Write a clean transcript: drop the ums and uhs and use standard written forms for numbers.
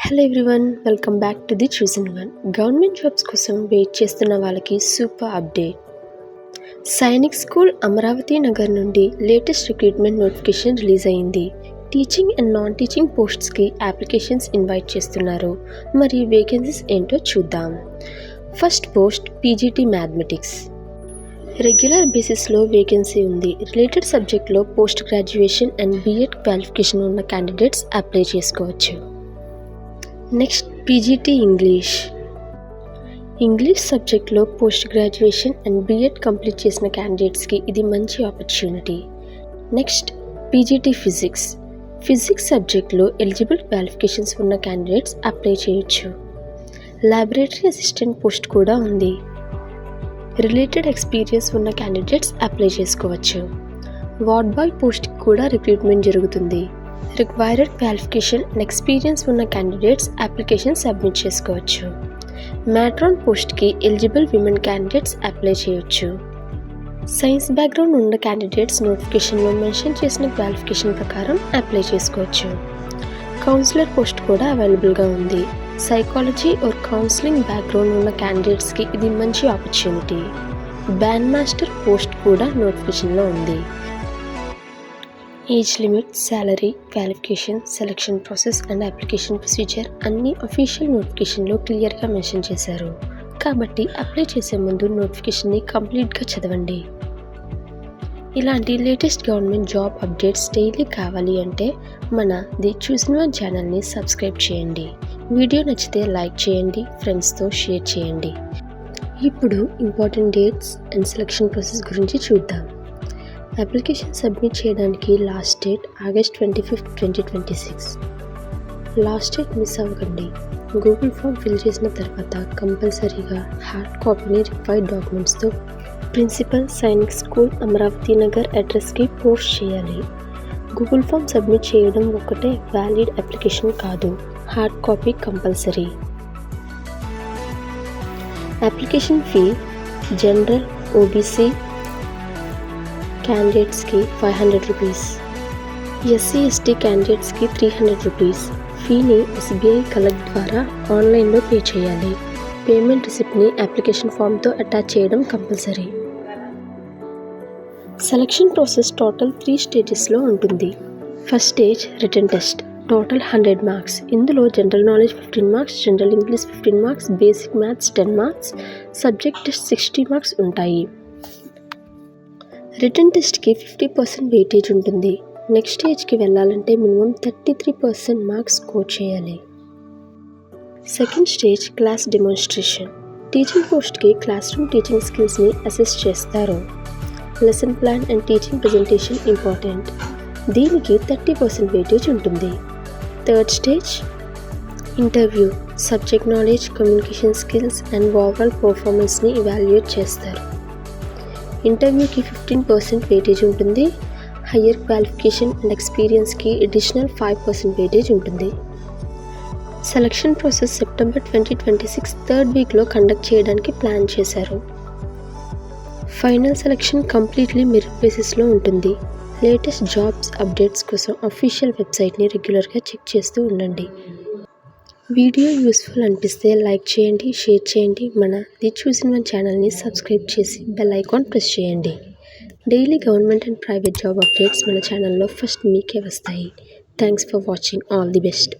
Hello everyone, welcome back to the chosen one. Government jobs కోసం wait చేస్తున్న వాళ్ళకి super update. Sainik school Amaravati Nagar నుండి latest recruitment notification release అయింది. Teaching and non teaching పోస్ట్స్కి applications invite చేస్తున్నారు. మరి వేకెన్సీస్ ఏంటో చూద్దాం. First post PGT mathematics. Regular బేసిస్లో వేకెన్సీ ఉంది. రిలేటెడ్ సబ్జెక్ట్లో post graduation and BEd qualification ఉన్న క్యాండిడేట్స్ అప్లై చేసుకోవచ్చు. నెక్స్ట్ పీజీటీ ఇంగ్లీష్ సబ్జెక్ట్లో post graduation and BEd complete చేసిన క్యాండిడేట్స్కి ఇది మంచి ఆపర్చునిటీ. నెక్స్ట్ పీజీటీ ఫిజిక్స్ సబ్జెక్ట్లో ఎలిజిబుల్ క్వాలిఫికేషన్స్ ఉన్న క్యాండిడేట్స్ అప్లై చేయొచ్చు. ల్యాబొరేటరీ అసిస్టెంట్ పోస్ట్ కూడా ఉంది. రిలేటెడ్ ఎక్స్పీరియన్స్ ఉన్న క్యాండిడేట్స్ అప్లై చేసుకోవచ్చు. వార్డ్ బాయ్ పోస్ట్కి కూడా రిక్రూట్మెంట్ జరుగుతుంది. రిక్వైర్డ్ క్వాలిఫికేషన్ అండ్ ఎక్స్పీరియన్స్ ఉన్న క్యాండిడేట్స్ అప్లికేషన్ సబ్మిట్ చేసుకోవచ్చు. మ్యాట్రాన్ పోస్ట్కి ఎలిజిబుల్ విమెన్ క్యాండిడేట్స్ అప్లై చేయొచ్చు. సైన్స్ బ్యాక్గ్రౌండ్ ఉన్న క్యాండిడేట్స్ నోటిఫికేషన్లో మెన్షన్ చేసిన క్వాలిఫికేషన్ ప్రకారం అప్లై చేసుకోవచ్చు. కౌన్సిలర్ పోస్ట్ కూడా అవైలబుల్గా ఉంది. సైకాలజీ ఆర్ కౌన్సిలింగ్ బ్యాక్గ్రౌండ్ ఉన్న క్యాండిడేట్స్కి ఇది మంచి ఆపర్చునిటీ. బ్యాండ్ మాస్టర్ పోస్ట్ కూడా నోటిఫికేషన్లో ఉంది. Age limit, salary, qualification, selection process and application procedure అన్నీ అఫీషియల్ నోటిఫికేషన్లో క్లియర్గా మెన్షన్ చేశారు. కాబట్టి అప్లై చేసే ముందు నోటిఫికేషన్ని కంప్లీట్గా చదవండి. ఇలాంటి latest government job updates daily కావాలి అంటే మన ది చూసన్ వన్ ఛానల్ని సబ్స్క్రైబ్ చేయండి. వీడియో నచ్చితే లైక్ చేయండి, ఫ్రెండ్స్తో షేర్ చేయండి. ఇప్పుడు important dates and selection process గురించి చూద్దాం. అప్లికేషన్ సబ్మిట్ చేయడానికి last date August 25, 2026. Last date miss అవ్వకండి. గూగుల్ ఫామ్ ఫిల్ చేసిన తర్వాత కంపల్సరీగా హార్డ్ కాపీని రిక్వైర్డ్ డాక్యుమెంట్స్తో ప్రిన్సిపల్ సైనిక్ స్కూల్ అమరావతి నగర్ అడ్రస్కి పోస్ట్ చేయాలి. గూగుల్ ఫామ్ సబ్మిట్ చేయడం ఒక్కటే వ్యాలిడ్ అప్లికేషన్ కాదు, hard copy compulsory. Application fee general, OBC క్యాండిడేట్స్కి 500 రూపీస్, ఎస్సీ ఎస్టీ క్యాండిడేట్స్కి 300 రూపీస్. ఫీని ఎస్బీఐ కలెక్ట్ ద్వారా ఆన్లైన్లో పే చేయాలి. పేమెంట్ రిసిప్ట్ని అప్లికేషన్ ఫామ్తో అటాచ్ చేయడం కంపల్సరీ. సెలక్షన్ ప్రాసెస్ టోటల్ 3 స్టేజెస్లో ఉంటుంది. First stage written test, total 100 marks. ఇందులో general knowledge 15 marks, general English 15 marks, basic maths 10 marks, subject test 60 marks ఉంటాయి. రిటన్ టెస్ట్కి 50% వెయిటేజ్ ఉంటుంది. నెక్స్ట్ స్టేజ్కి వెళ్ళాలంటే మినిమం 33% మార్క్స్ స్కోర్ చేయాలి. Second stage class demonstration. Teaching పోస్ట్కి క్లాస్ రూమ్ టీచింగ్ స్కిల్స్ని assess చేస్తారు. Lesson plan and teaching presentation important. దీనికి 30% వెయిటేజ్ ఉంటుంది. Third stage interview. Subject knowledge, communication skills and overall పర్ఫార్మెన్స్ని ఇవాల్యుయేట్ చేస్తారు. ఇంటర్వ్యూకి 15% వెయిటేజ్ ఉంటుంది. హయ్యర్ క్వాలిఫికేషన్ అండ్ ఎక్స్పీరియన్స్కి అడిషనల్ 5% వెయిటేజ్ ఉంటుంది. సెలక్షన్ ప్రాసెస్ సెప్టెంబర్ 2026 థర్డ్ వీక్లో కండక్ట్ చేయడానికి ప్లాన్ చేశారు. ఫైనల్ సెలక్షన్ కంప్లీట్లీ మెరిట్ బేసిస్లో ఉంటుంది. లేటెస్ట్ జాబ్స్ అప్డేట్స్ కోసం అఫీషియల్ వెబ్సైట్ని రెగ్యులర్గా చెక్ చేస్తూ ఉండండి. వీడియో యూస్ఫుల్ అనిపిస్తే లైక్ చేయండి, షేర్ చేయండి. మన ది చూసన్ వన్ ఛానల్ని సబ్స్క్రైబ్ చేసి బెల్ ఐకాన్ ప్రెస్ చేయండి. Daily government and private job updates మన ఛానల్లో ఫస్ట్ మీకే వస్తాయి. Thanks for watching. All the best.